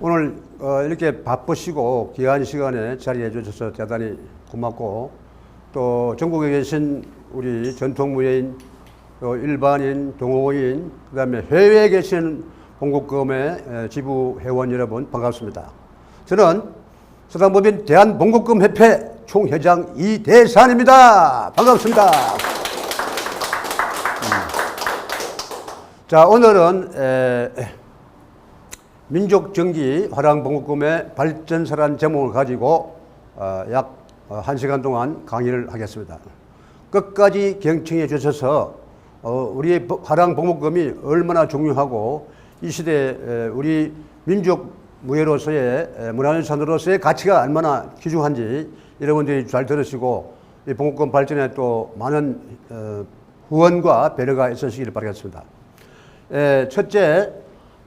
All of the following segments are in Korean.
오늘 이렇게 바쁘시고 귀한 시간에 자리해 주셔서 대단히 고맙고, 또 전국에 계신 우리 전통무예인, 또 일반인, 동호인, 그 다음에 해외에 계신 봉국금의 지부 회원 여러분 반갑습니다. 저는 서당법인 대한봉국금협회 총회장 이대산입니다. 반갑습니다. 자, 오늘은 민족정기 화랑봉국금의 발전사라는 제목을 가지고 약 1시간 동안 강의를 하겠습니다. 끝까지 경청해 주셔서 우리의 화랑봉국금이 얼마나 중요하고 이 시대에 우리 민족무예로서의 문화유산으로서의 가치가 얼마나 귀중한지 여러분들이 잘 들으시고 이 봉국금 발전에 또 많은 후원과 배려가 있으시길 바라겠습니다. 첫째,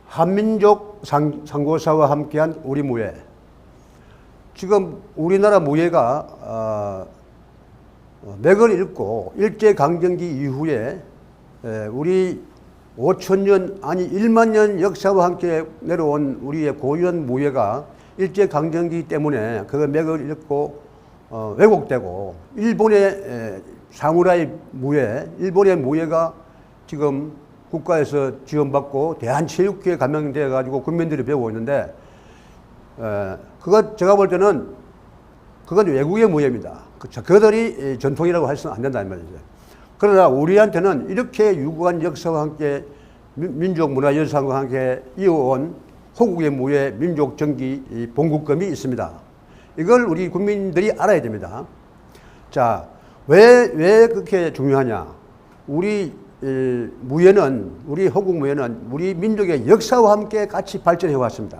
한민족 상고사와 함께한 우리 무예. 지금 우리나라 무예가 맥을 잇고 일제강점기 이후에 우리 5천년 아니 1만 년 역사와 함께 내려온 우리의 고유한 무예가 일제강점기 때문에 그 맥을 잇고 왜곡되고 일본의 사무라이 무예, 일본의 무예가 지금 국가에서 지원받고 대한체육회에 감명되어 가지고 국민들이 배우고 있는데, 그건 제가 볼 때는 그건 외국의 무예입니다. 그들이 전통이라고 해서는 안 된다는 말이죠. 그러나 우리한테는 이렇게 유구한 역사와 함께 민족 문화유산과 함께 이어온 호국의 무예 민족정기 봉국금이 있습니다. 이걸 우리 국민들이 알아야 됩니다. 자, 왜 그렇게 중요하냐? 우리 무예는, 우리 호국무예는 우리 민족의 역사와 함께 같이 발전해 왔습니다.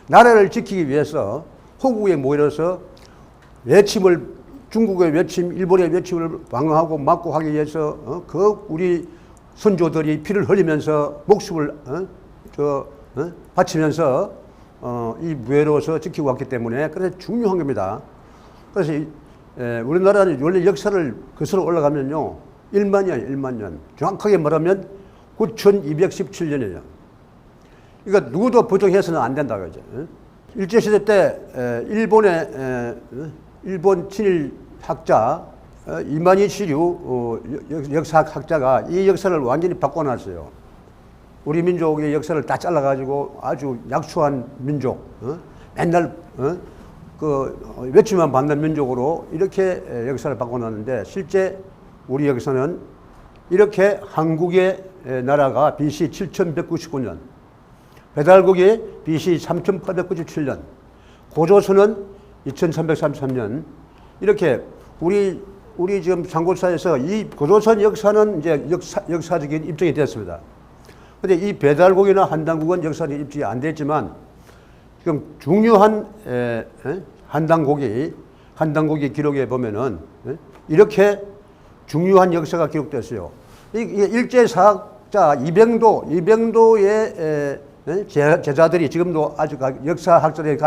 나라를 지키기 위해서 호국의 무예로서 외침을, 중국의 외침, 일본의 외침을 방어하고 막고 하기 위해서 그 우리 선조들이 피를 흘리면서 목숨을 바치면서 이 무예로서 지키고 왔기 때문에 그래서 중요한 겁니다. 그래서 우리나라는 원래 역사를 거슬러 올라가면요, 1만 년, 1만 년. 정확하게 말하면 9217년이에요. 그러니까 누구도 부정해서는 안 된다, 그죠. 일제시대 때 일본 친일 학자 이만희 시류 역사학자가 이 역사를 완전히 바꿔놨어요. 우리 민족의 역사를 다 잘라가지고 아주 약소한 민족, 맨날 그 외침만 받는 민족으로 이렇게 역사를 바꿔놨는데, 실제 우리 여기서는 이렇게 한국의 나라가 BC 7199년, 배달국이 BC 3897년, 고조선은 2333년, 이렇게 우리 지금 상고사에서 이 고조선 역사는 이제 역사적인 입증이 됐습니다. 그런데 이 배달국이나 한당국은 역사적인 입증이 안 됐지만, 지금 중요한 한당국이 기록에 보면은 이렇게 중요한 역사가 기록됐어요. 이게 일제사학자 이병도의 제자들이 지금도 아주 역사학자들이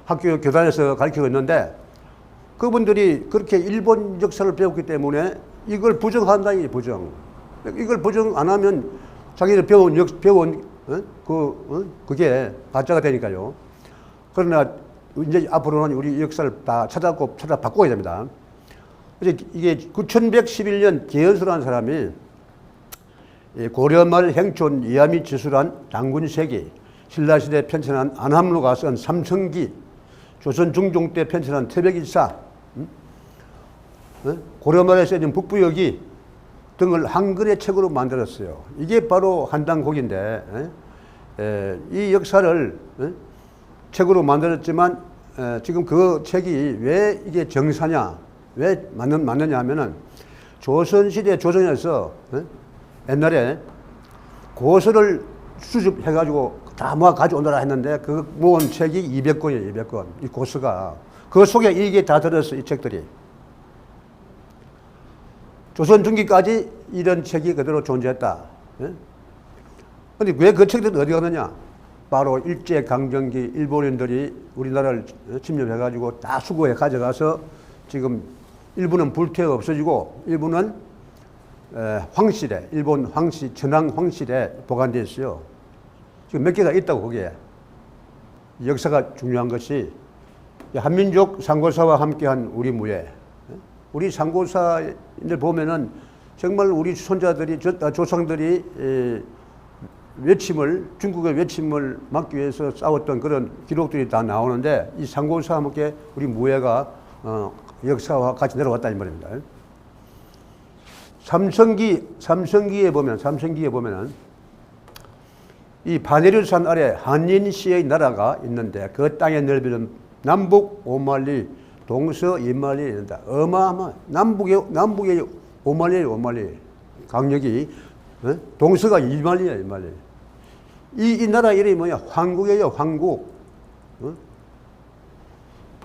학교 교단에서 가르치고 있는데, 그분들이 그렇게 일본 역사를 배웠기 때문에 이걸 부정한다, 이 부정. 이걸 부정 안 하면 자기들 그게 가짜가 되니까요. 그러나 이제 앞으로는 우리 역사를 다 찾아 바꿔야 됩니다. 이게 9111년 계연수라는 사람이 고려말 행촌 이하미 지수란 장군세기, 신라시대 편찬한 안함루가 쓴 삼성기, 조선 중종 때 편찬한 태백일사, 고려말에 써진 북부여기 등을 한글의 책으로 만들었어요. 이게 바로 한당곡인데, 이 역사를 책으로 만들었지만 지금 그 책이 왜 이게 정사냐, 왜 맞느냐 하면은 조선시대 조정에서 옛날에 고서를 수집해가지고 다 모아 가져오느라 했는데 그 모은 책이 200권이에요, 200권. 이 고서가. 그 속에 이게 다 들었어요, 이 책들이. 조선 중기까지 이런 책이 그대로 존재했다. 근데 왜 그 책들이 어디 갔느냐? 바로 일제강점기 일본인들이 우리나라를 침략해가지고 다 수거해 가져가서 지금 일부는 불태워 없어지고 일부는 황실에, 일본 황실, 천황 황실에 보관되어 있어요. 지금 몇 개가 있다고, 거기에. 역사가 중요한 것이 한민족 상고사와 함께한 우리 무예. 우리 상고사를 보면은 정말 우리 손자들이, 조상들이 외침을, 중국의 외침을 막기 위해서 싸웠던 그런 기록들이 다 나오는데 이 상고사와 함께 우리 무예가 역사와 같이 내려왔다 이 말입니다. 삼성기에 보면은 이 바네르산 아래 한인시의 나라가 있는데 그 땅의 넓이는 남북 5만리, 동서 2만리 된다. 어마어마. 남북의 5만리. 강력이. 동서가 2만리야, 2만리. 이 나라 이름이 뭐냐? 황국이에요, 황국.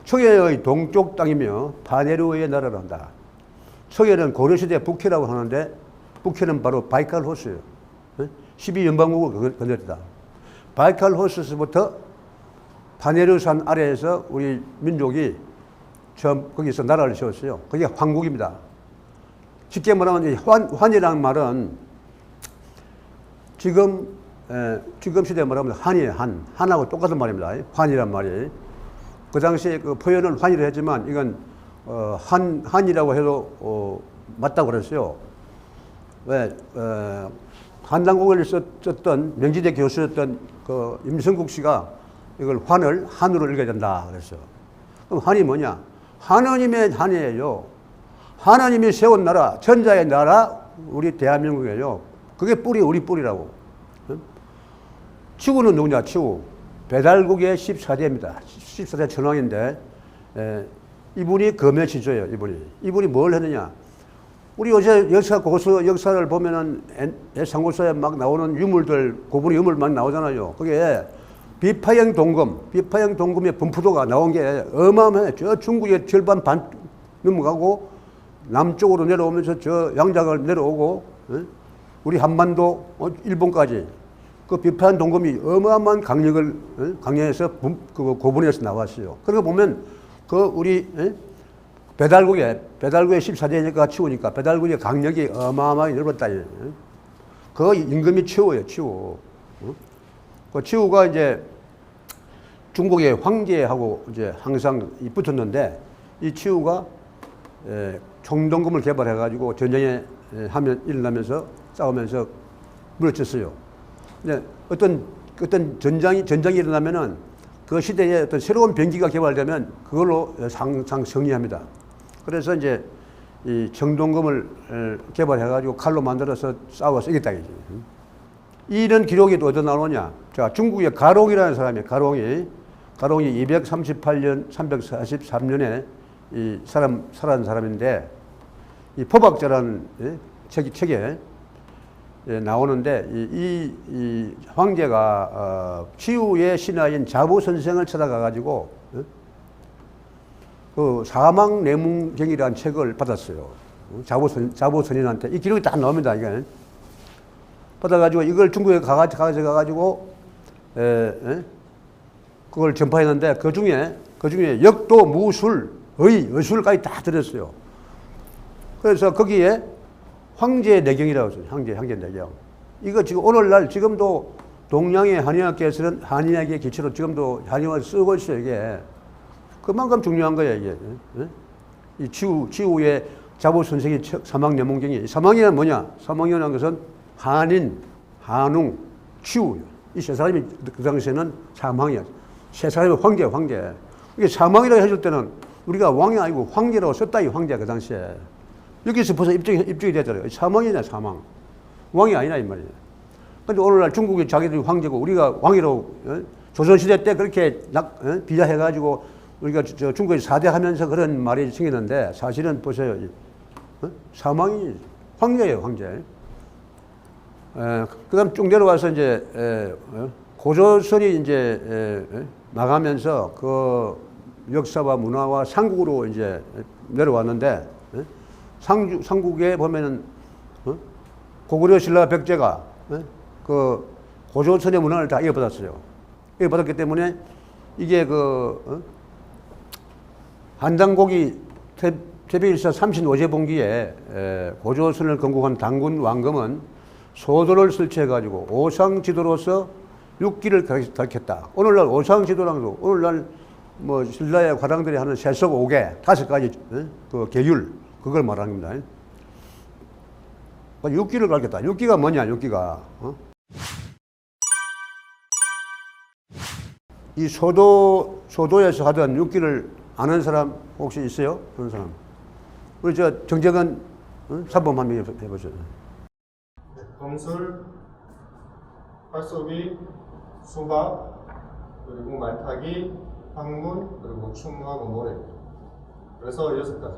청해의 동쪽 땅이며 바네르의 나라란다. 청해는 고려시대 북해라고 하는데 북해는 바로 바이칼 호수예요. 12연방국을 건드렸다. 바이칼 호수에서부터 바네르산 아래에서 우리 민족이 처음 거기서 나라를 세웠어요. 그게 황국입니다. 쉽게 말하면 환이라는 말은 지금 시대에 말하면 한이에요. 한하고 똑같은 말입니다. 환이란 말이. 그 당시에 그 표현을 환이라 했지만 이건 한이라고 해도 맞다고 그랬어요. 왜 한당국을 썼던 명지대 교수였던 그 임성국 씨가 이걸 환을 한으로 읽어야 된다 그랬어요. 그럼 한이 뭐냐? 하나님의 한이에요. 하나님이 세운 나라, 천자의 나라, 우리 대한민국이에요. 그게 뿌리, 우리 뿌리라고. 치우는 누구냐? 치우. 배달국의 14대입니다. 14대 천왕인데 이분이 검해지조예요. 이분이 뭘 했느냐? 우리 요새 역사를 보면은 상고서에 막 나오는 유물들, 고분의 유물 막 나오잖아요. 그게 비파형 동금의 분포도가 나온 게 어마어마해. 저 중국의 절반 반 넘어가고 남쪽으로 내려오면서 저 양장을 내려오고 우리 한반도 일본까지 그 비파형 동금이 어마어마한 강력에서 그 고분에서 나왔어요. 그러고 보면 그 우리 배달국의 14대니까 치우니까 배달국의 강력이 어마어마하게 넓었다. 그 임금이 치우예요, 치우. 그 치우가 이제 중국의 황제하고 이제 항상 붙었는데 이 치우가 총동금을 개발해가지고 전쟁에 일어나면서 싸우면서 물어쳤어요. 근데 어떤 전장이 일어나면은 그 시대에 어떤 새로운 병기가 개발되면 그걸로 승리합니다. 그래서 이제 이 청동검을 개발해가지고 칼로 만들어서 싸워서 이겼다. 이런 기록이 또 어디서 나오냐? 자, 중국의 가롱이라는 사람이에요. 가롱이 238년, 343년에 이 살아난 사람인데 이 포박자라는 책에 나오는데 이 황제가 치우의 신하인 자부 선생을 찾아가가지고 그 사망내문경이라는 책을 받았어요. 자부 선인한테 이 기록이 다 나옵니다. 이게 받아가지고 이걸 중국에 가가지고 그걸 전파했는데 그 중에 역도 무술 의술까지 다 들었어요. 그래서 거기에 황제 내경이라고 했어요. 황제 내경. 이거 지금 오늘날 지금도 동양의 한의학계에서는 한의학의 기초로 지금도 한의학을 쓰고 있어요. 이게 그만큼 중요한 거예요. 이게 이 치우의 자부 선생의 사망내문경이 사망이란 뭐냐? 사망이라는 것은 한인, 한웅, 치우 이 세 사람이 그 당시에는 사망이야. 세 사람이 황제. 이게 사망이라고 해줄 때는 우리가 왕이 아니고 황제라고 썼다 이 황제 그 당시에. 여기서 벌써 입증이 되잖아요. 사망이냐 사망. 왕이 아니라 이 말이에요. 근데 오늘날 중국이 자기들이 황제고 우리가 왕이라고 조선시대 때 그렇게 비하해가지고 우리가 중국에서 사대하면서 그런 말이 생겼는데 사실은 보세요. 사망이 황제예요, 황제. 그 다음 쭉 내려와서 이제 고조선이 이제 나가면서 그 역사와 문화와 삼국으로 이제 내려왔는데 삼국에 보면은 고구려 신라 백제가 그 고조선의 문화를 다 이어받았어요. 이어받았기 때문에 이게 그 한당고기 태백일사 35제봉기에 고조선을 건국한 당군 왕검은 소도를 설치해가지고 오상지도로서 육기를 가르쳤다. 오늘날 오상시도랑도 오늘날 뭐 신라의 과장들이 하는 세속 5개, 5가지 그 계율 그걸 말하는 겁니다. 육기를 가르쳤다. 육기가 뭐냐? 육기가 이 소도에서 하던 육기를 아는 사람 혹시 있어요? 그런 사람? 우리 저 정재근 사범 한 명 해보죠. 검술, 활쏘기, 수박, 그리고 말타기, 학문, 그리고 춤하고 노래. 그래서 6가지.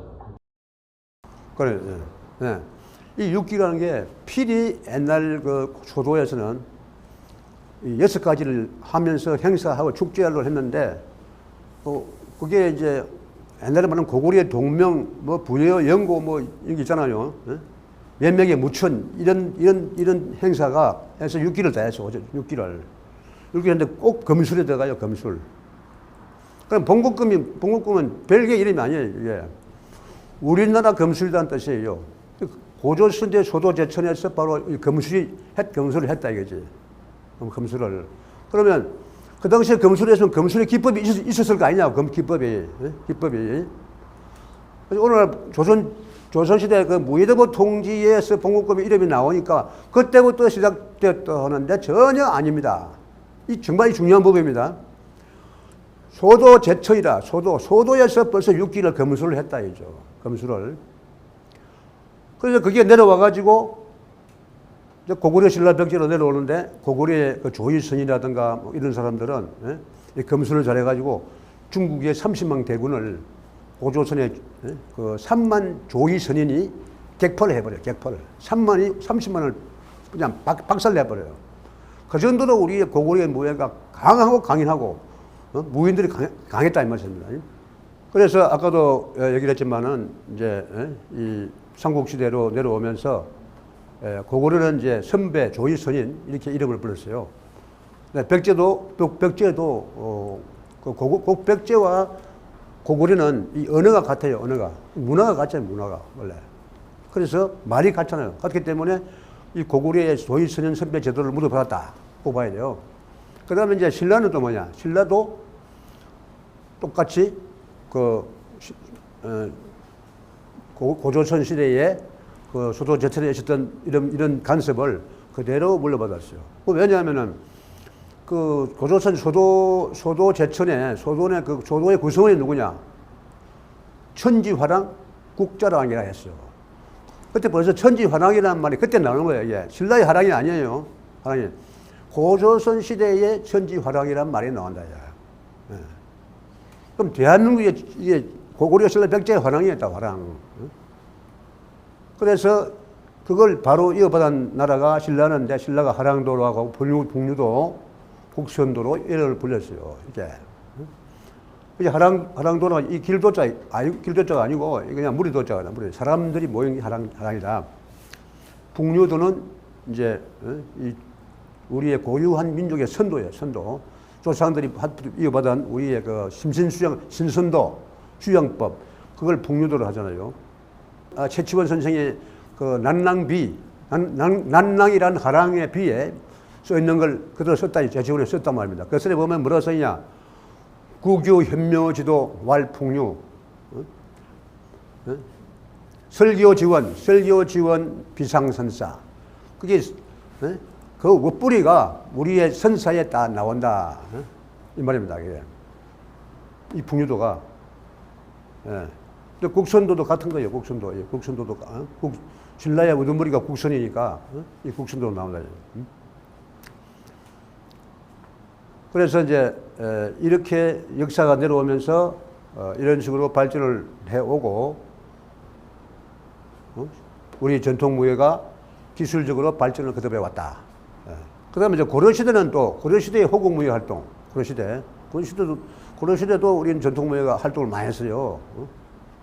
그래, 네. 이 육기라는 게 필히 옛날 그 소도에서는 이 6가지를 하면서 행사하고 축제를 했는데, 그게 이제 옛날에 말하는 고구려의 동명, 뭐 부여, 연고 뭐 이런 게 있잖아요. 몇 명의 무천 이런 행사가 해서 육기를 다 했어. 육기를 했는데 꼭 검술에 들어가요. 검술. 그럼 봉국금은 별개 이름이 아니에요. 이게 우리나라 검술이라는 뜻이에요. 고조선대 소도제천에서 바로 검술을 했다 이거지. 검술을. 그러면 그 당시에 검술에서는 검술의 기법이 있었을 거 아니냐, 기법이. 그래서 오늘날 조선시대 그 무예대보 통지에서 봉국금의 이름이 나오니까 그때부터 시작되었다 하는데 전혀 아닙니다. 이 정말 중요한 부분입니다. 소도 제천이라, 소도에서 벌써 육기를 검술을 했다, 이죠. 검술을. 그래서 그게 내려와가지고 고구려 신라 벽제로 내려오는데 고구려의 그 조의선이라든가 뭐 이런 사람들은 이 검술을 잘해가지고 중국의 30만 대군을 고조선의 그 3만 조의선인이 객포를 해버려요. 객포를. 30만을 그냥 박살내버려요. 그 정도로 우리의 고구려의 무예가 강하고 강인하고 무인들이 강했다 이 말씀입니다. 그래서 아까도 얘기를 했지만은 이제 이 삼국시대로 내려오면서 고구려는 이제 선배, 조의선인 이렇게 이름을 불렀어요. 벽제도 벽제와 고구려는 이 언어가 같아요. 언어가 문화가 같잖아요. 문화가 원래. 그래서 말이 같잖아요. 같기 때문에 이 고구려의 조의선인 선배 제도를 물어받았다고 봐야 돼요. 그 다음에 이제 신라는 또 뭐냐? 신라도 똑같이 고조선 시대에 그 소도 제천에 있었던 이런 간섭을 그대로 물려받았어요. 왜냐하면은 그 고조선 소도 제천에 소도의 구성원이 누구냐? 천지화랑 국자랑이라 했어요. 그때 벌써 천지화랑이라는 말이 그때 나오는 거예요. 이게 신라의 화랑이 아니에요. 화랑이. 고조선 시대의 천지화랑이라는 말이 나온다. 예. 그럼 대한민국에 이게 고구려 신라 백제의 화랑이었다. 화랑. 그래서 그걸 바로 이어받은 나라가 신라인데 신라가 화랑도로 하고 북류도 국선도로 이를 불렸어요. 이제 화랑도는 이 길도자가 아니고 그냥 무리도자가 무리. 사람들이 모인 게 화랑이다. 북류도는 이제 우리의 고유한 민족의 선도예요. 선도. 조상들이 이어받은 우리의 그 신선도 수양법 그걸 북류도로 하잖아요. 최치원 선생의 그 난낭이라는 화랑의 비에 써 있는 걸 그대로 썼다, 제치원에 썼단 말입니다. 그 글에 보면 뭐라고 써있냐? 구교, 현묘지도, 왈풍류, 설교지원, 비상선사. 그게, 그 윗뿌리가 우리의 선사에 다 나온다. 이 말입니다. 이게. 이 풍류도가. 근데 국선도도 같은 거예요. 국선도. 국선도도. 신라의 우두머리가 국선이니까 이 국선도로 나온다. 그래서 이제 이렇게 역사가 내려오면서 이런 식으로 발전을 해오고 우리 전통무예가 기술적으로 발전을 그대로 해왔다. 그 다음에 이제 고려시대는 또 고려시대의 호국무예 활동, 고려시대도 우리는 전통무예가 활동을 많이 했어요.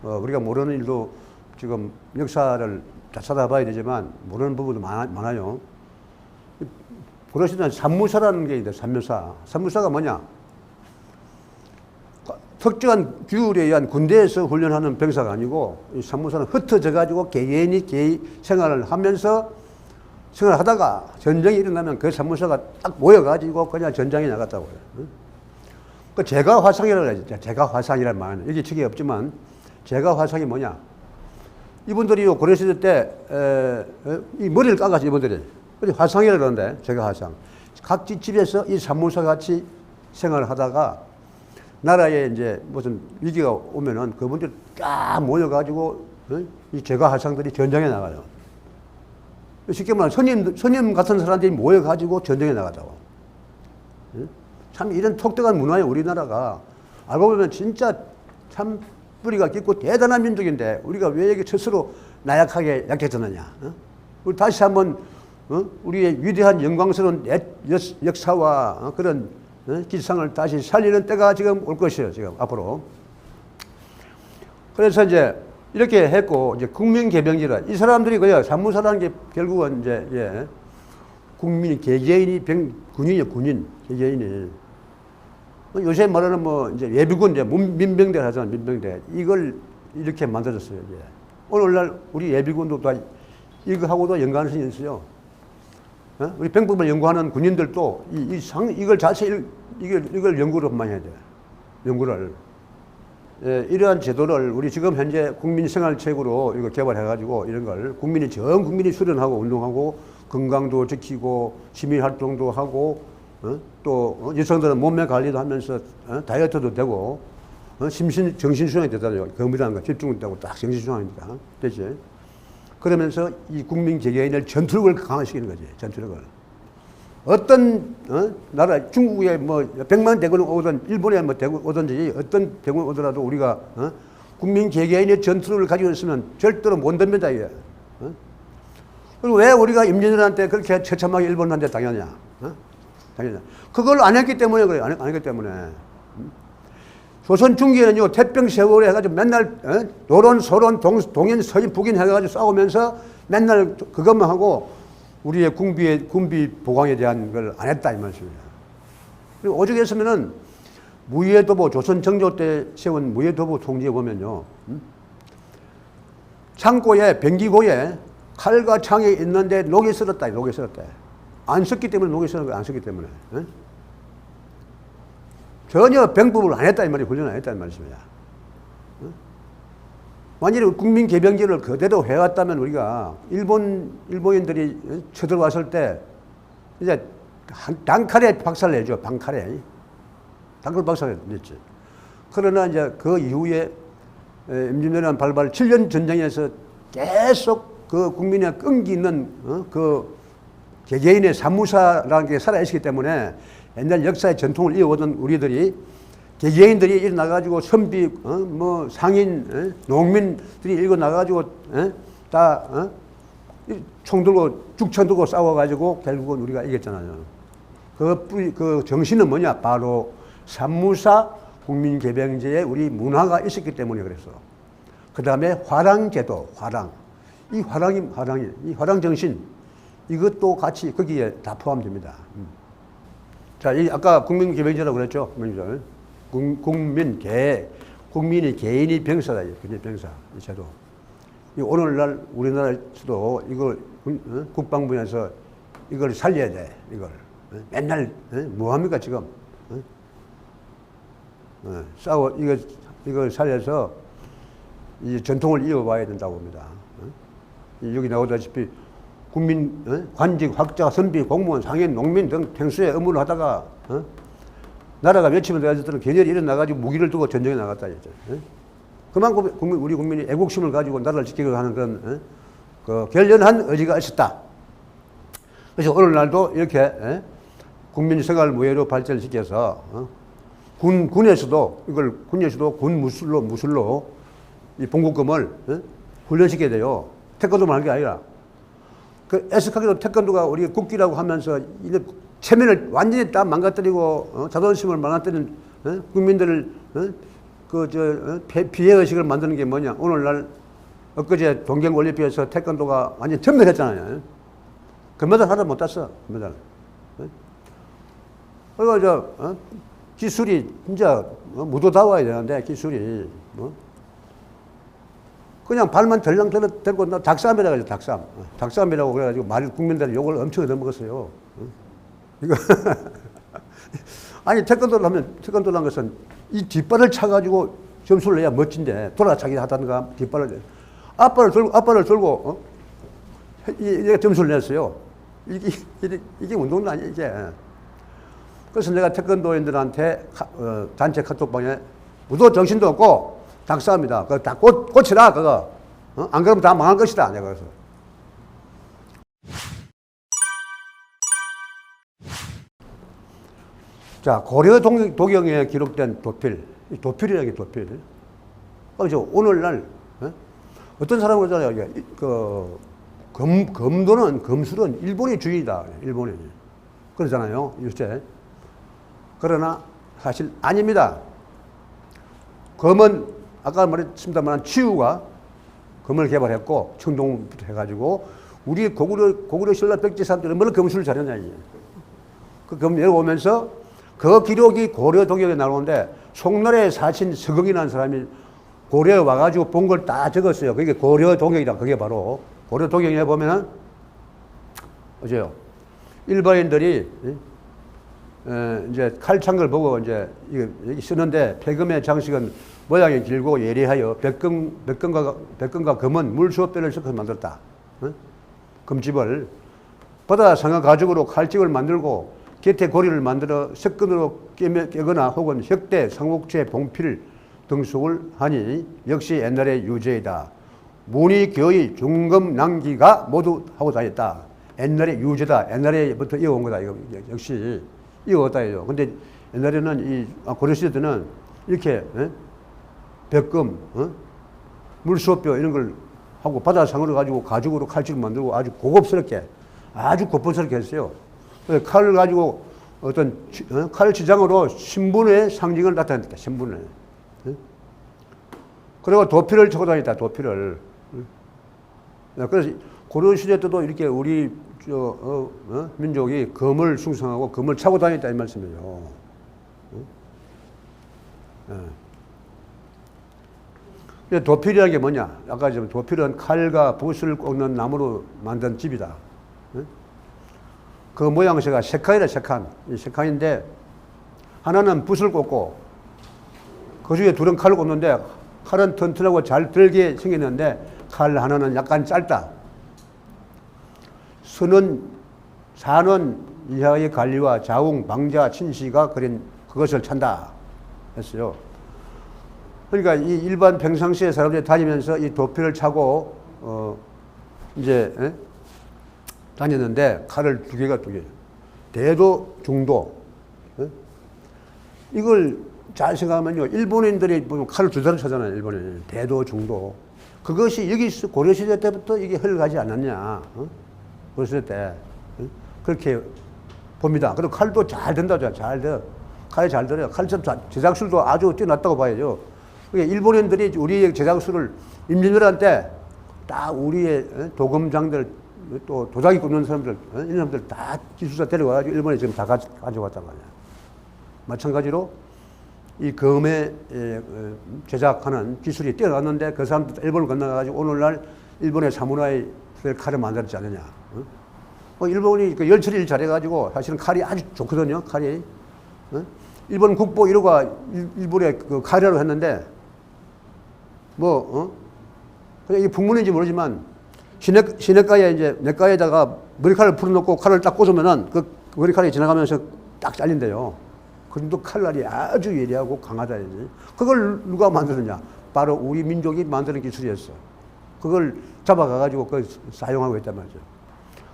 우리가 모르는 일도 지금 역사를 다 찾아봐야 되지만 모르는 부분도 많아요. 고려시대는 산무사라는 게 있는데 산무사가 뭐냐? 특정한 규율에 의한 군대에서 훈련하는 병사가 아니고 이 산무사는 흩어져 가지고 개인이 생활을 하면서 생활하다가 전쟁이 일어나면 그 사무소가 딱 모여가지고 그냥 전장에 나갔다고요. 그 제가 화상이라고 하죠. 제가 화상이란 말은 여기 책이 없지만 제가 화상이 뭐냐? 이분들이 고려시대 때 이 머리를 깎아서 이분들이 화상이라고 그러는데 제가 화상. 각 집에서 이 사무소 같이 생활하다가 나라에 이제 무슨 위기가 오면은 그분들 쫙 모여가지고 이 제가 화상들이 전장에 나가요. 쉽게 말하면 선임 같은 사람들이 모여가지고 전쟁에 나가자고. 참 이런 독특한 문화에 우리나라가 알고 보면 진짜 참 뿌리가 깊고 대단한 민족인데 우리가 왜 이렇게 스스로 나약하게 약해졌느냐. 우리 다시 한번 우리의 위대한 영광스러운 역사와 그런 기상을 다시 살리는 때가 지금 올 것이에요. 지금 앞으로. 그래서 이제 이렇게 했고 이제 국민개병제라 이 사람들이 그냥 사무사라는 게 결국은 이제 국민 개개인이 군인이요 군인 개개인이 요새 말하는 뭐 이제 예비군 이제 민병대 하잖아 민병대 이걸 이렇게 만들었어요. 이제. 오늘날 우리 예비군도 다 이거하고도 연관성이 있어요. 우리 병법을 연구하는 군인들도 이걸 자체 이걸 연구를 많이 해야 돼. 연구를. 예, 이러한 제도를 우리 지금 현재 국민생활책으로 이거 개발해가지고 이런 걸 전 국민이 수련하고 운동하고 건강도 지키고 시민활동도 하고 또 여성들은 몸매 관리도 하면서 다이어트도 되고 정신수양이 되잖아요. 건강이라는 거 집중도 되고 딱 정신수양이니까 되지. 그러면서 이 국민 개개인을 전투력을 강화시키는 거지. 전투력을. 어떤 나라 중국에 뭐 100만 대군 오든 일본에 뭐 대군 오든지 어떤 대군 오더라도 우리가 국민 개개인의 전투를 가지고 있으면 절대로 못 덤빈다 이게. 그리고 왜 우리가 임진왜란때 그렇게 처참하게 일본한테 당했냐? 당했냐? 그걸 안 했기 때문에 그래요. 안 했기 때문에. 조선 중기에는요 태평 세월에 해가지고 맨날 노론 서론 동인 서인 북인 해가지고 싸우면서 맨날 그것만 하고. 우리의 군비 보강에 대한 걸 안 했다 이 말씀입니다. 그리고 오죽했으면은 무예도보 조선 정조 때 세운 무예도보 통지에 보면요, 창고에 병기고에 칼과 창이 있는데 녹이 슬었다, 녹이 슬었다. 안 썼기 때문에 녹이 슬은 거야, 안 썼기 때문에. 전혀 병법을 안 했다 이 말이 훈련을 안 했다 이 말씀이야. 만약에 국민 개병제를 그대로 해왔다면 우리가 일본인들이 쳐들어왔을 때 이제 단칼에 박살을 내죠. 단칼에 박살을 냈지. 그러나 이제 그 이후에 임진왜란 발발 7년 전쟁에서 계속 그 국민의 끈기 있는 그 개개인의 사무사라는 게 살아있기 때문에 옛날 역사의 전통을 이어오던 우리들이 개개인들이 일어나가지고 선비, 뭐 상인, 농민들이 일어나가지고 다 총 들고 죽천 들고 싸워가지고 결국은 우리가 이겼잖아요. 그 정신은 뭐냐? 바로 사무사 국민개병제에 우리 문화가 있었기 때문에 그랬어. 그 다음에 화랑제도, 화랑. 이 화랑 정신, 이것도 같이 거기에 다 포함됩니다. 자, 아까 국민개병제라고 그랬죠? 국민이 개인이 병사다. 병사. 이 제도. 오늘날 우리나라에서도 이걸 국방부에서 이걸 살려야 돼. 이걸. 맨날 뭐합니까 지금? 이걸 살려서 이 전통을 이어봐야 된다고 봅니다. 여기 나오다시피 국민, 관직, 학자, 선비, 공무원, 상인, 농민 등 평소에 업무를 하다가 나라가 외치면 되어서는 개념이 일어나가지고 무기를 두고 전쟁에 나갔다 했죠. 그만큼 우리 국민이 애국심을 가지고 나라를 지키려고 하는 그런 그 결연한 의지가 있었다. 그래서 오늘날도 이렇게 국민 생활 무예로 발전시켜서 군에서도 군 무술로 이 봉국금을 훈련시켜야 돼요. 태권도만 하는 게 아니라 그 애석하게도 태권도가 우리 국기라고 하면서 체면을 완전히 다 망가뜨리고 자존심을 망가뜨리는 국민들을 피해의식을 만드는 게 뭐냐. 오늘날 엊그제 동경올림픽에서 태권도가 완전히 전멸했잖아요. 금메달 하나 못 땄어. 금메달. 그리고 기술이 진짜 무도다워야 되는데 기술이 그냥 발만 덜렁 들고 나 닭싸움이라고 하죠, 닭싸움. 닭싸움이라고 그래가지고 국민들은 욕을 엄청 얻어먹었어요. 이거. 아니, 태권도를 하면, 태권도를 한 것은 이 뒷발을 차가지고 점수를 내야 멋진데, 돌아차기 하다든가, 뒷발을, 앞발을 들고, 이게 점수를 냈어요. 이게 운동도 아니에요, 이게. 그래서 내가 태권도인들한테 단체 카톡방에 무도 정신도 없고, 닭싸움이다. 그거 다 고치라, 그거. 안 그러면 다 망할 것이다. 내가 그래서. 자, 고려 도경에 기록된 도필. 도필이라는 게 도필. 오늘날, 어떤 사람은 그러잖아요. 검도는, 검술은 일본이 주인이다. 일본이. 그러잖아요. 요새. 그러나 사실 아닙니다. 검은, 아까 말했습니다만, 치유가 검을 개발했고, 청동부터 해가지고, 우리 고구려 신라 백제 사람들은 얼마나 검술을 잘했냐, 이게. 그 검 내려오면서 그 기록이 고려 도경에 나오는데, 송나라의 사신 서경이라는 사람이 고려에 와가지고 본 걸 다 적었어요. 그게 고려 도경이다. 그게 바로. 고려 도경에 보면은, 어째요? 일반인들이, 이제 칼창을 보고 이제 여기 쓰는데 폐금의 장식은 모양이 길고 예리하여 백금과 금은 물수업대를 섞어서 만들었다. 금집을 바다 상어 가죽으로 칼집을 만들고 곁에 고리를 만들어 석근으로 깨거나 혹은 혁대, 상옥체, 봉필 등속을 하니 역시 옛날의 유제이다. 문이 교의, 중금, 낭기가 모두 하고 다녔다. 옛날의 유제다. 옛날에부터 이어온 거다. 이거 역시 이어왔다. 이거. 근데 옛날에는 고려시대 때는 이렇게 백금, 물수업뼈 이런 걸 하고 바다상으로 가지고 가죽으로 칼집을 만들고 아주 고급스럽게, 아주 고급스럽게 했어요. 칼을 가지고 어떤 칼 지장으로 신분의 상징을 나타냈다. 신분을. 그리고 도피를 차고 다녔다. 도피를. 그래서 고려시대 때도 이렇게 우리 민족이 검을 숭상하고 검을 차고 다녔다 이 말씀이에요. 도필이라는 게 뭐냐? 아까 좀 도필은 칼과 붓을 꽂는 나무로 만든 집이다. 그 모양새가 세칸이다, 세칸. 이 세칸인데 하나는 붓을 꽂고 그 중에 둘은 칼을 꽂는데 칼은 튼튼하고 잘 들게 생겼는데 칼 하나는 약간 짧다. 사는 이하의 관리와 자웅, 방자, 친시가 그린 그것을 찬다 했어요. 그러니까 이 일반 평상시에 사람들이 다니면서 이 도피를 차고 다녔는데 칼을 두 개. 대도, 중도. 이걸 잘 생각하면요. 일본인들이 보면 칼을 두 자루 차잖아요. 일본인. 대도, 중도. 그것이 여기 고려시대 때부터 이게 흘러가지 않았냐. 고려시대 때. 그렇게 봅니다. 그리고 칼도 잘 된다죠. 잘 돼. 칼이 잘 들어요. 칼 제작술도 아주 뛰어났다고 봐야죠. 그러니까 일본인들이 우리의 제작술을 임진왜란 때 딱 우리의 도검장들 또 도자기 굽는 사람들 이런 사람들 다 기술사 데려와가지고 일본에 지금 다 가져왔단 말이야. 마찬가지로 이 검에 제작하는 기술이 뛰어났는데 그 사람들 일본을 건너가지고 오늘날 일본의 사무라이들 칼을 만들었지 않느냐. 일본이 그 열처리를 잘해가지고 사실은 칼이 아주 좋거든요. 칼이. 일본 국보 1호가 일본의 그 칼이라고 했는데 그냥 이게 풍문인지 모르지만 시냇가에 이제 냇가에다가 머리칼을 풀어놓고 칼을 딱 꽂으면은 그 머리칼이 지나가면서 딱 잘린대요. 그런데 칼날이 아주 예리하고 강하다. 그걸 누가 만드느냐? 바로 우리 민족이 만드는 기술이었어. 그걸 잡아가가지고 그걸 사용하고 있단 말이죠.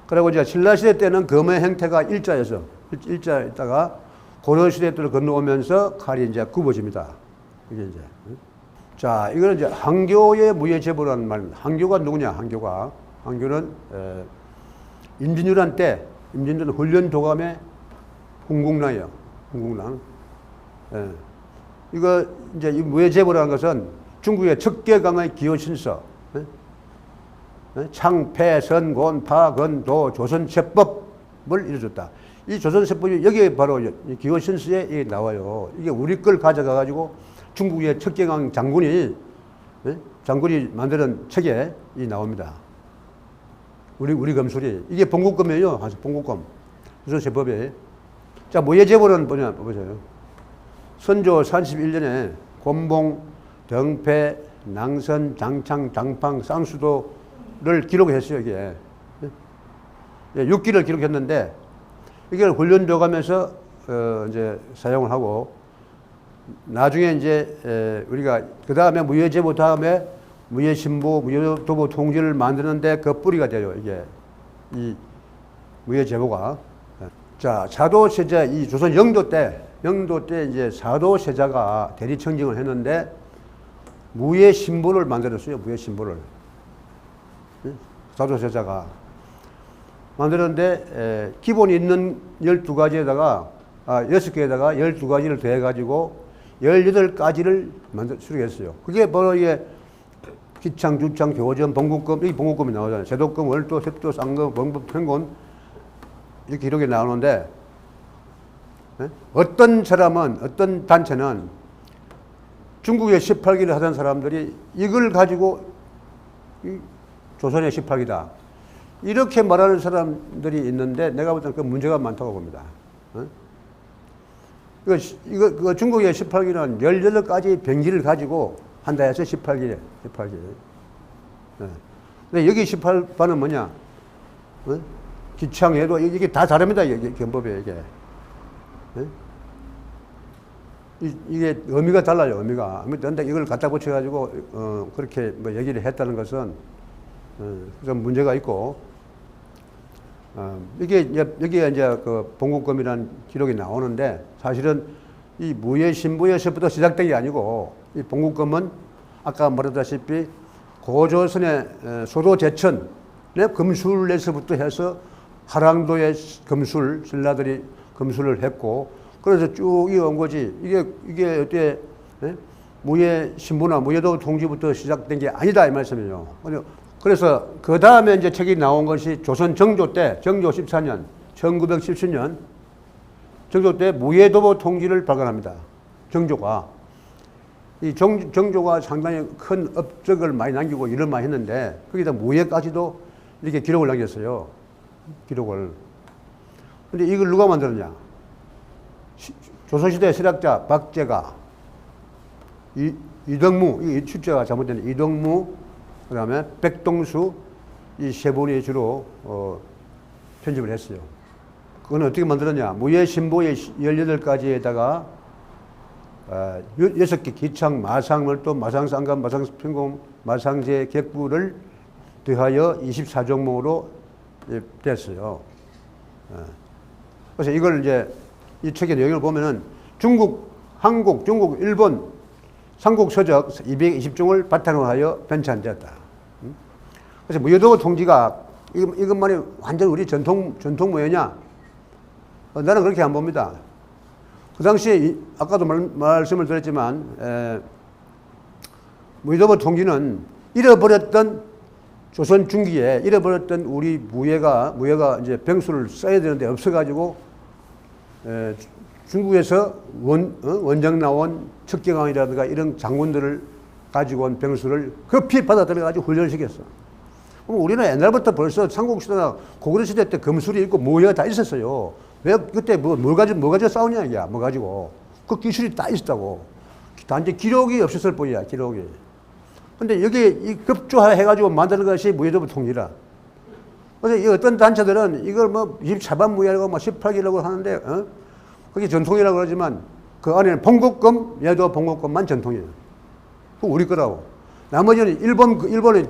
그리고 이제 신라시대 때는 검의 형태가 일자였어. 일자였다가 고려시대 때로 건너오면서 칼이 이제 굽어집니다. 이게 이제. 자, 이거는 이제 항교의 무예제보라는 말입니다. 항교가 누구냐? 항교는 임진왜란 때, 임진왜란 훈련 도감의 훈국랑이에요. 훈국랑. 이거 이제 이 무예제보라는 것은 중국의 척계강의 기호신서, 창패, 선곤, 파건도, 조선세법을 이뤄줬다. 이 조선세법이 여기에 바로 기호신서에 나와요. 이게 우리 걸 가져가가지고 중국의 척계강 장군이 장군이 만드는 책에 이 나옵니다. 우리 검술이. 이게 봉국검이에요. 봉국검. 조선세법에. 자, 무예제보는 뭐냐, 보세요. 선조 31년에 곤봉, 덩패, 낭선, 장창, 장팡, 쌍수도를 기록했어요, 이게. 6기를 기록했는데, 이걸 훈련도 가면서, 이제 사용을 하고, 나중에 이제, 우리가, 그 다음에 무예제보 다음에 무예신보, 무예도보 통지를 만드는데 그 뿌리가 돼요, 이게. 이 무예제보가. 자, 사도세자, 이 조선 영도 때 이제 사도세자가 대리청정을 했는데 무예신보를 만들었어요, 무예신보를. 사도세자가. 만들었는데, 기본이 있는 12가지에다가, 6개에다가 12가지를 더해가지고 18가지를 수록했어요. 그게 바로 이게 기창, 주창, 교전, 봉국검, 여기 봉국검이 나오잖아요. 제도검, 월도, 협도, 쌍검, 범법, 평곤, 이렇게 기록이 나오는데, 어떤 사람은, 어떤 단체는 중국의 18기를 하던 사람들이 이걸 가지고 조선의 18기다. 이렇게 말하는 사람들이 있는데 내가 볼 때는 그 문제가 많다고 봅니다. 이거 중국의 18기는 18가지 병기를 가지고 한다 해서 18기. 근데 여기 18반은 뭐냐? 기창해도 이게 다 다릅니다. 이게 견법에 이게. 이게 의미가 달라요. 의미가. 그런데 이걸 갖다 붙여가지고 그렇게 뭐 얘기를 했다는 것은 좀 문제가 있고, 여기에 이제 그 봉국검이라는 기록이 나오는데 사실은 이 무예신보에서부터 시작된 게 아니고 이 봉국검은 아까 말했다시피 고조선의 소도제천의 검술에서부터 해서 하랑도의 검술, 신라들이 검술을 했고, 그래서 쭉 이어온 거지. 이게 어때, 무예신보나 무예도 통지부터 시작된 게 아니다, 이 말씀이에요. 그래서 그 다음에 이제 책이 나온 것이 조선 정조 때, 정조 14년, 1917년, 정조 때 무예도보 통지를 발간합니다. 정조가. 이 정조가 상당히 큰 업적을 많이 남기고 일을 많이 했는데, 거기다 무예까지도 이렇게 기록을 남겼어요. 기록을. 근데 이걸 누가 만들었냐? 조선시대 실학자 박제가, 이덕무, 이 출제가 잘못된 이덕무, 그 다음에 백동수, 이 세 분이 주로 편집을 했어요. 그건 어떻게 만들었냐? 무예신보의 18가지에다가 6개 기창, 마상, 월도, 마상, 쌍감, 마상, 평공, 마상제, 객부를 더하여 24종목으로 됐어요. 그래서 이걸 이제 이 책의 내용을 보면은 중국, 한국, 중국, 일본, 삼국 서적 220종을 바탕으로 하여 편찬되었다. 그래서 무예도 통지가 이것만이 완전 우리 전통 무예냐? 나는 그렇게 안 봅니다. 그 당시에 아까도 말씀을 드렸지만 무예도 통지는 잃어버렸던 조선 중기에 잃어버렸던 우리 무예가 이제 병수를 써야 되는데 없어가지고 중국에서 원정 나온 척경왕이라든가 이런 장군들을 가지고 온 병수를 급히 받아들여가지고 훈련을 시켰어. 그럼 우리는 옛날부터 벌써 삼국시대나 고구려시대 때 검술이 있고 무예가 다 있었어요. 왜 그때 뭘 가지고 싸우냐, 이게. 뭐 가지고. 그 기술이 다 있었다고. 단지 기록이 없었을 뿐이야, 기록이. 근데 여기 이 급조해가지고 만드는 것이 무예도보 통지라. 그래서 이 어떤 단체들은 이걸 뭐 24반 무예라고 뭐 18기라고 하는데, 그게 전통이라고 그러지만 그 안에는 봉국검, 예도 봉국검만 전통이에요. 그거 우리 거라고. 나머지는 일본의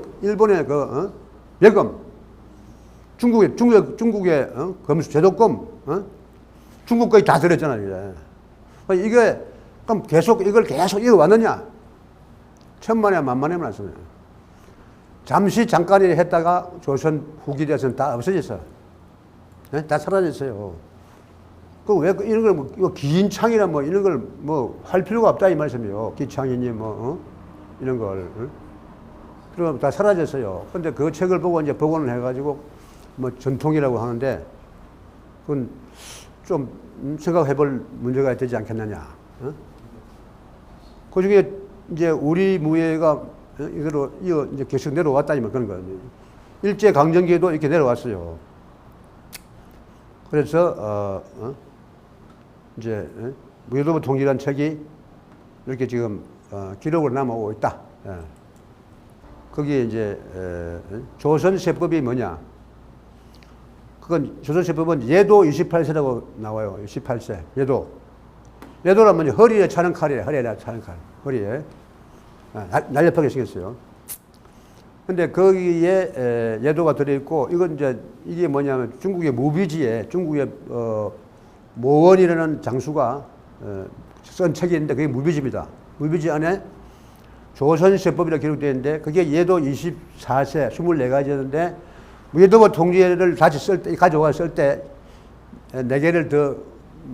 예검, 중국의 검수, 제도검, 중국 거에 다 들었잖아요. 이게 그럼 이걸 계속 이어왔느냐? 천만에 만만에 말씀이에요. 잠깐이 했다가 조선 후기 돼서는 다 없어졌어. 다 사라졌어요. 왜 이런 걸, 기인창이나 이런 걸 할 필요가 없다, 이 말씀이에요. 기창이니 이런 걸. 그럼 다 사라졌어요. 근데 그 책을 보고 이제 복원을 해가지고 전통이라고 하는데, 그건 좀 생각해 볼 문제가 되지 않겠느냐. 그 중에 이제 우리 무예가 이거로 이어 이제 계속 내려왔다니만 그런 거예요. 일제 강점기에도 이렇게 내려왔어요. 그래서 이제 무효도부 통지라는 책이 이렇게 지금 기록으로 남아오고 있다. 예. 거기에 이제 조선세법이 뭐냐? 그건 조선세법은 예도 28세라고 나와요. 28세 예도. 예도라면 허리에 차는 칼이에요. 허리에 차는 칼. 허리에 날렵하게 생겼어요. 근데 거기에 예도가 들어있고 이건 이제 이게 뭐냐면 중국의 무비지에 중국의 모원이라는 장수가 쓴 책이 있는데 그게 무비지입니다. 무비지 안에 조선세법이라고 기록되어 있는데 그게 예도 24세 24가지였는데 무예도부 통지를 다시 쓸 때 가져와 쓸 때 4개를 더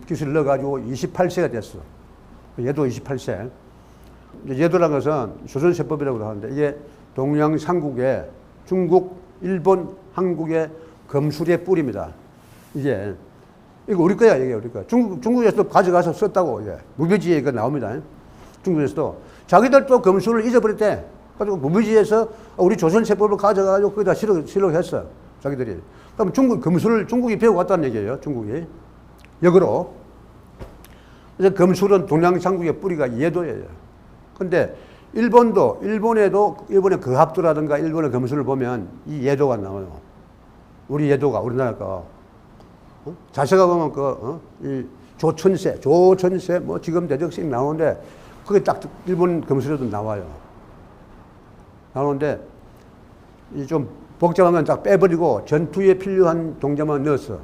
기술을 넣어가지고 28세가 됐어. 예도 28세. 예도라는 것은 조선세법이라고 하는데 이게 동양 삼국의 중국, 일본, 한국의 검술의 뿌리입니다. 이게 이거 우리 거야, 이게 우리 거야. 중국에서도 가져가서 썼다고 이게 무비지에 이거 나옵니다. 중국에서도 자기들도 검술을 잊어버렸대. 가지고 무비지에서 우리 조선세법을 가져가지고 거기다 실록했어. 자기들이. 그럼 검술을 중국이 배워갔다는 얘기예요. 중국이 역으로. 그래서 검술은 동양 삼국의 뿌리가 예도예요. 근데 일본의 거합도라든가 일본의 검술을 보면 이 예도가 나와요. 우리 예도가, 우리나라 거. 자세가 보면 이 조천세, 뭐 지금 대적식 나오는데 그게 딱 일본 검술에도 나와요. 나오는데 이 좀 복잡한 건 딱 빼버리고 전투에 필요한 동작만 넣었어.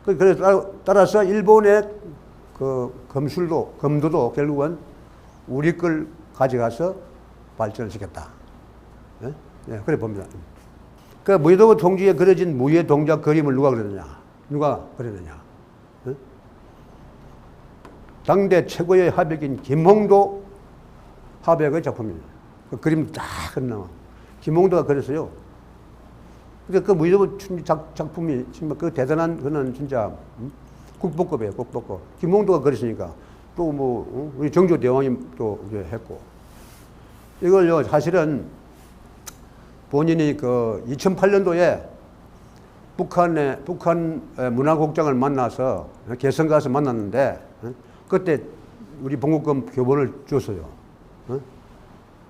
그래서 따라서 일본의 그 검도도 결국은 우리 걸 가져가서 발전을 시켰다. 네, 그래 봅니다. 그 무예도부 통지에 그려진 무예 동작 그림을 누가 그렸느냐? 누가 그렸느냐? 당대 최고의 화백인 김홍도 화백의 작품입니다. 그 그림 딱 나와. 김홍도가 그렸어요. 그러니까 그 무예도부 작품이 정말 그 대단한 그는 진짜 국보급이에요, 국보급. 김홍도가 그렸으니까 또 뭐 우리 정조 대왕이 또 했고 이걸요 사실은 본인이 그 2008년도에 북한 문화국장을 만나서 개성 가서 만났는데 그때 우리 봉국금 교본을 줬어요.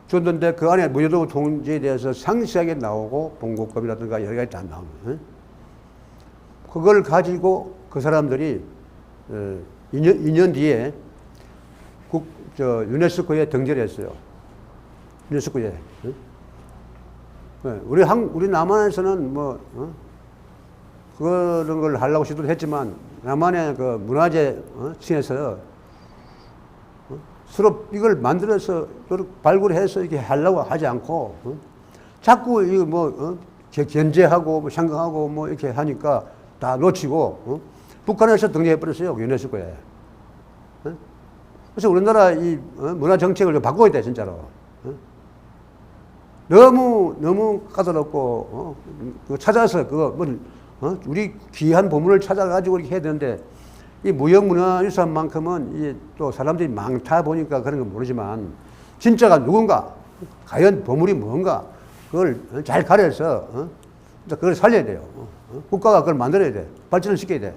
줬는데 그 안에 무예도부 통지에 대해서 상세하게 나오고 봉국금이라든가 여러 가지 다 나옵니다. 그걸 가지고 그 사람들이 2년 뒤에 유네스코에 등재를 했어요. 유네스코에. 우리 남한에서는 그런 걸 하려고 시도를 했지만 남한의 그 문화재 층에서 서로 이걸 만들어서 발굴해서 이렇게 하려고 하지 않고 자꾸 이거 견제하고 상강하고 이렇게 하니까 다 놓치고 북한에서 등재해버렸어요. 유네스코에. 그래서 우리나라 이 문화 정책을 좀 바꿔야 돼, 진짜로. 너무 까다롭고 찾아서 우리 귀한 보물을 찾아가지고 이렇게 해야 되는데 이 무형문화유산만큼은 이게 또 사람들이 많다 보니까 그런 건 모르지만 진짜가 누군가, 과연 보물이 뭔가 그걸 잘 가려서 그걸 살려야 돼요. 국가가 그걸 만들어야 돼. 발전을 시켜야 돼.